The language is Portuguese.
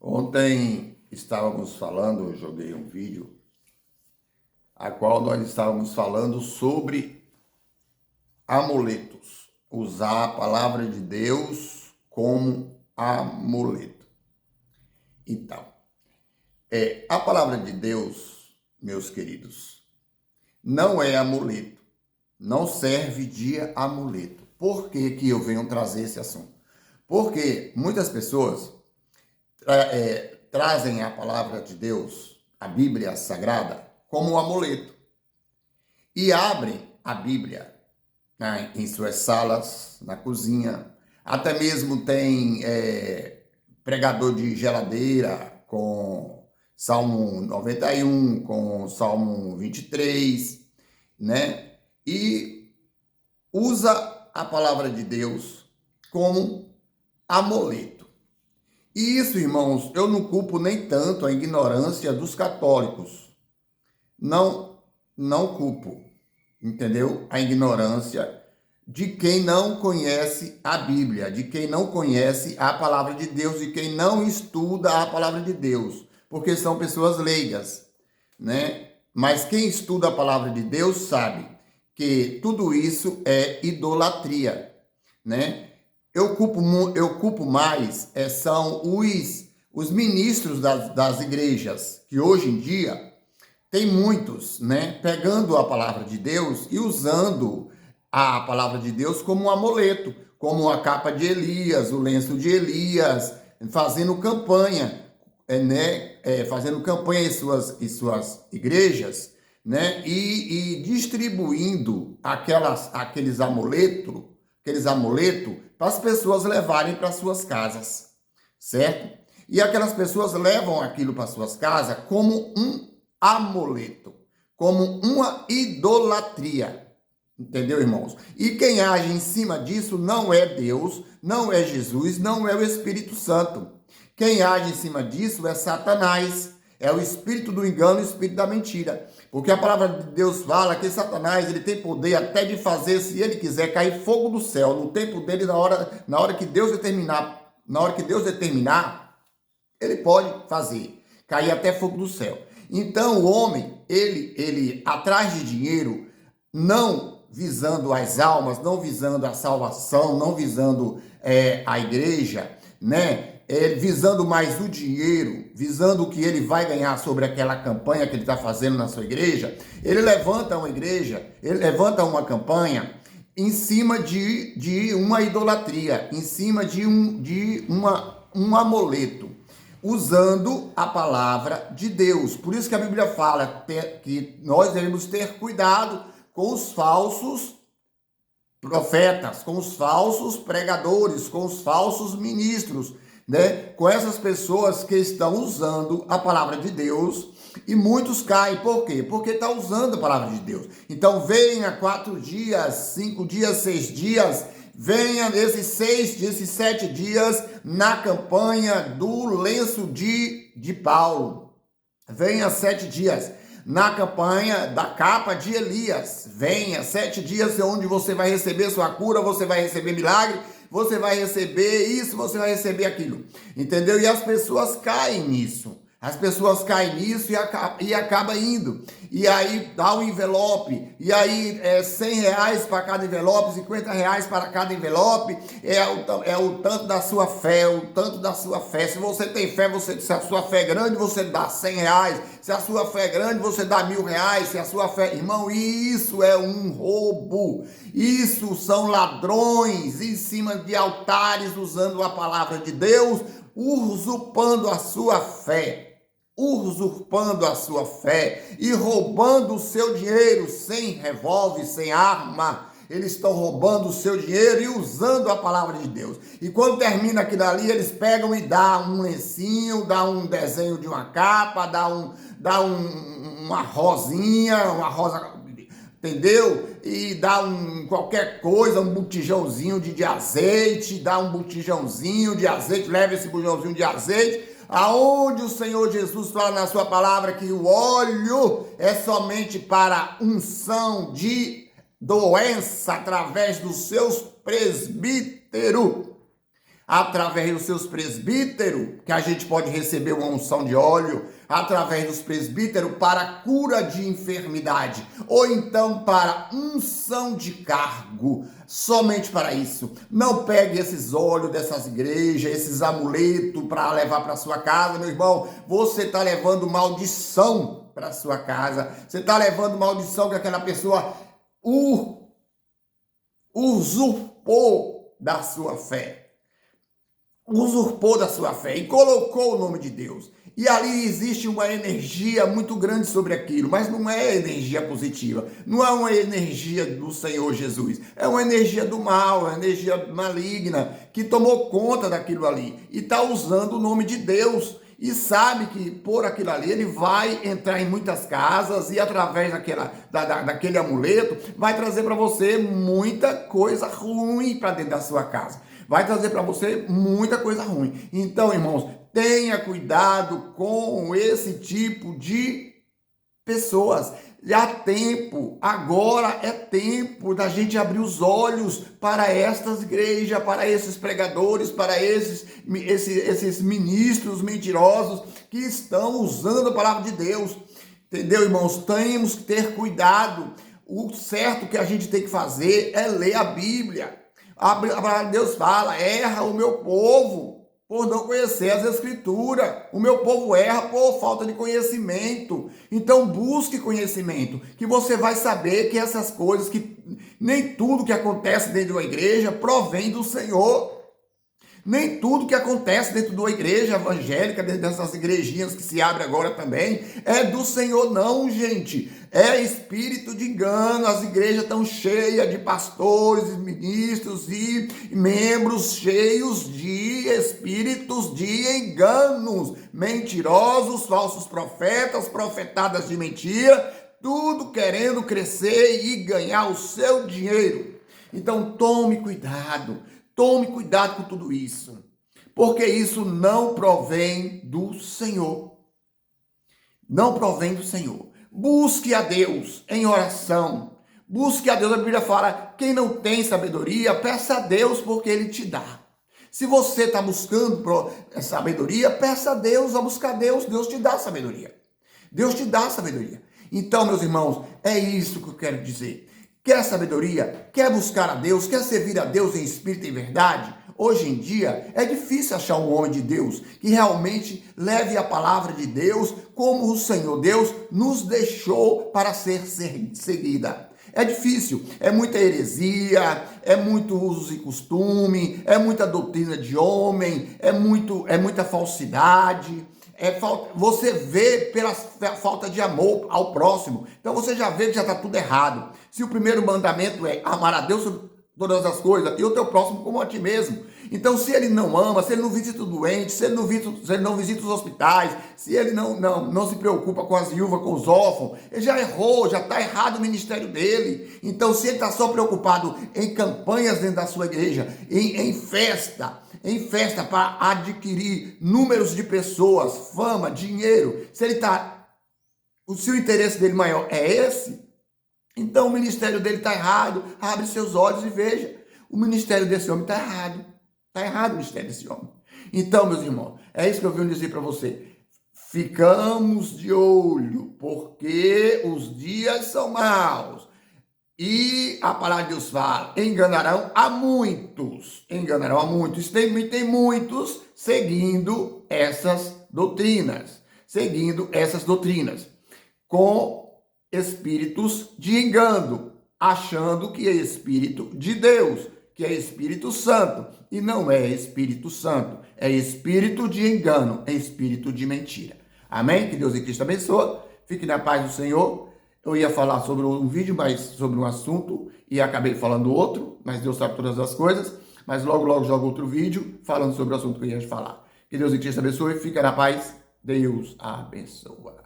Ontem estávamos falando, eu joguei um vídeo, a qual nós estávamos falando sobre amuletos, usar a palavra de Deus como amuleto. Então, a palavra de Deus, meus queridos, não é amuleto, não serve de amuleto. Por que que eu venho trazer esse assunto? Porque muitas pessoas trazem a palavra de Deus, a Bíblia Sagrada, como um amuleto. E abrem a Bíblia, né, em suas salas, na cozinha. Até mesmo tem pregador de geladeira com Salmo 91, com Salmo 23, né? E usa a palavra de Deus como amuleto. E isso, irmãos, eu não culpo nem tanto a ignorância dos católicos. Não culpo, entendeu? A ignorância de quem não conhece a Bíblia, de quem não conhece a palavra de Deus, de quem não estuda a palavra de Deus, porque são pessoas leigas, né? Mas quem estuda a palavra de Deus sabe que tudo isso é idolatria, né? Eu culpo mais são os ministros das igrejas, que hoje em dia tem muitos, né, pegando a palavra de Deus e usando a palavra de Deus como um amuleto, como a capa de Elias, o lenço de Elias, fazendo campanha, fazendo campanha em suas igrejas, né, e distribuindo aqueles amuletos para as pessoas levarem para suas casas, certo? E aquelas pessoas levam aquilo para suas casas como um amuleto, como uma idolatria, entendeu, irmãos? E quem age em cima disso não é Deus, não é Jesus, não é o Espírito Santo. Quem age em cima disso é Satanás, é o espírito do engano, o espírito da mentira. Porque a palavra de Deus fala que Satanás ele tem poder até de fazer, se ele quiser, cair fogo do céu no tempo dele, na hora que Deus determinar, ele pode fazer cair até fogo do céu. Então o homem, ele atrás de dinheiro, não visando as almas, não visando a salvação, não visando a igreja, né? Visando mais o dinheiro, visando o que ele vai ganhar sobre aquela campanha que ele está fazendo na sua igreja, ele levanta uma campanha em cima de uma idolatria, em cima de um amuleto, usando a palavra de Deus. Por isso que a Bíblia fala que nós devemos ter cuidado com os falsos profetas, com os falsos pregadores, com os falsos ministros, né? Com essas pessoas que estão usando a palavra de Deus, e muitos caem. Por quê? Porque está usando a palavra de Deus. Então venha 4 dias, 5 dias, 6 dias, venha esses 7 dias na campanha do lenço de Paulo. Venha 7 dias na campanha da capa de Elias. Venha 7 dias onde você vai receber sua cura, você vai receber milagre, você vai receber isso, você vai receber aquilo. Entendeu? E as pessoas caem nisso. As pessoas caem nisso e acaba indo. E aí dá um envelope. E aí R$100 para cada envelope, R$50 para cada envelope. É o tanto da sua fé, o tanto da sua fé. Se você tem fé, se a sua fé é grande, você dá R$100. Se a sua fé é grande, você dá R$1.000. Se a sua fé... Irmão, isso é um roubo. Isso são ladrões em cima de altares, usando a palavra de Deus, usurpando a sua fé. E roubando o seu dinheiro sem revólver, sem arma. Eles estão roubando o seu dinheiro e usando a palavra de Deus. E quando termina aquilo ali, eles pegam e dão um lencinho, dão um desenho de uma capa, dão uma rosinha, uma rosa, entendeu? E dá qualquer coisa, um botijãozinho de azeite, leva esse botijãozinho de azeite, aonde o Senhor Jesus fala na sua palavra que o óleo é somente para unção de doença através dos seus presbíteros. através dos seus presbíteros, que a gente pode receber uma unção de óleo, através dos presbíteros para a cura de enfermidade, ou então para unção de cargo, somente para isso. Não pegue esses óleos dessas igrejas, esses amuletos para levar para sua casa, meu irmão. Você está levando maldição para sua casa. Você está levando maldição que aquela pessoa usurpou da sua fé. Usurpou da sua fé e colocou o nome de Deus. E ali existe uma energia muito grande sobre aquilo, mas não é energia positiva, não é uma energia do Senhor Jesus, é uma energia do mal, uma energia maligna que tomou conta daquilo ali e está usando o nome de Deus. E sabe que por aquilo ali ele vai entrar em muitas casas e através daquele amuleto vai trazer para você muita coisa ruim para dentro da sua casa. Vai trazer para você muita coisa ruim. Então, irmãos, tenha cuidado com esse tipo de pessoas. Há tempo, agora é tempo da gente abrir os olhos para estas igrejas, para esses pregadores, para esses ministros mentirosos que estão usando a palavra de Deus. Entendeu, irmãos? Temos que ter cuidado. O certo que a gente tem que fazer é ler a Bíblia. A palavra de Deus fala, erra o meu povo por não conhecer as Escrituras. O meu povo erra por falta de conhecimento. Então busque conhecimento, que você vai saber que essas coisas, que nem tudo que acontece dentro de uma igreja provém do Senhor. Nem tudo que acontece dentro de uma igreja evangélica, dentro dessas igrejinhas que se abrem agora também, é do Senhor não, gente. É espírito de engano. As igrejas estão cheias de pastores, ministros e membros cheios de espíritos de enganos, mentirosos, falsos profetas, profetadas de mentira, tudo querendo crescer e ganhar o seu dinheiro. Então tome cuidado. Tome cuidado com tudo isso, porque isso não provém do Senhor. Não provém do Senhor. Busque a Deus em oração. Busque a Deus. A Bíblia fala, quem não tem sabedoria, peça a Deus porque Ele te dá. Se você está buscando sabedoria, peça a Deus, a buscar a Deus, Deus te dá sabedoria. Deus te dá sabedoria. Então, meus irmãos, é isso que eu quero dizer. Quer sabedoria? Quer buscar a Deus? Quer servir a Deus em espírito e verdade? Hoje em dia é difícil achar um homem de Deus que realmente leve a palavra de Deus como o Senhor Deus nos deixou para ser seguida. É difícil, é muita heresia, é muito uso e costume, é muita doutrina de homem, é muita falsidade. Você vê pela falta de amor ao próximo. Então você já vê que já está tudo errado. Se o primeiro mandamento é amar a Deus sobre todas as coisas e o teu próximo como a ti mesmo. Então se ele não ama, se ele não visita o doente, se ele não visita os hospitais, se ele não se preocupa com as viúvas, com os órfãos, ele já errou, já está errado o ministério dele. Então se ele está só preocupado em campanhas dentro da sua igreja, em festa para adquirir números de pessoas, fama, dinheiro, o seu interesse dele maior é esse, então o ministério dele está errado. Abre seus olhos e veja, o ministério desse homem está errado. Está errado o ministério desse homem. Então, meus irmãos, é isso que eu venho dizer para você. Ficamos de olho, porque os dias são maus. E a palavra de Deus fala, enganarão a muitos. Enganarão a muitos. Tem muitos seguindo essas doutrinas. Com espíritos de engano, achando que é espírito de Deus, que é Espírito Santo, e não é Espírito Santo, é espírito de engano, é espírito de mentira. Amém? Que Deus e Cristo abençoe. Fique na paz do Senhor. Eu ia falar sobre um vídeo, mas sobre um assunto, e acabei falando outro, mas Deus sabe todas as coisas, mas logo jogo outro vídeo falando sobre o assunto que eu ia falar. Que Deus e Cristo abençoe. Fica na paz. Deus abençoe.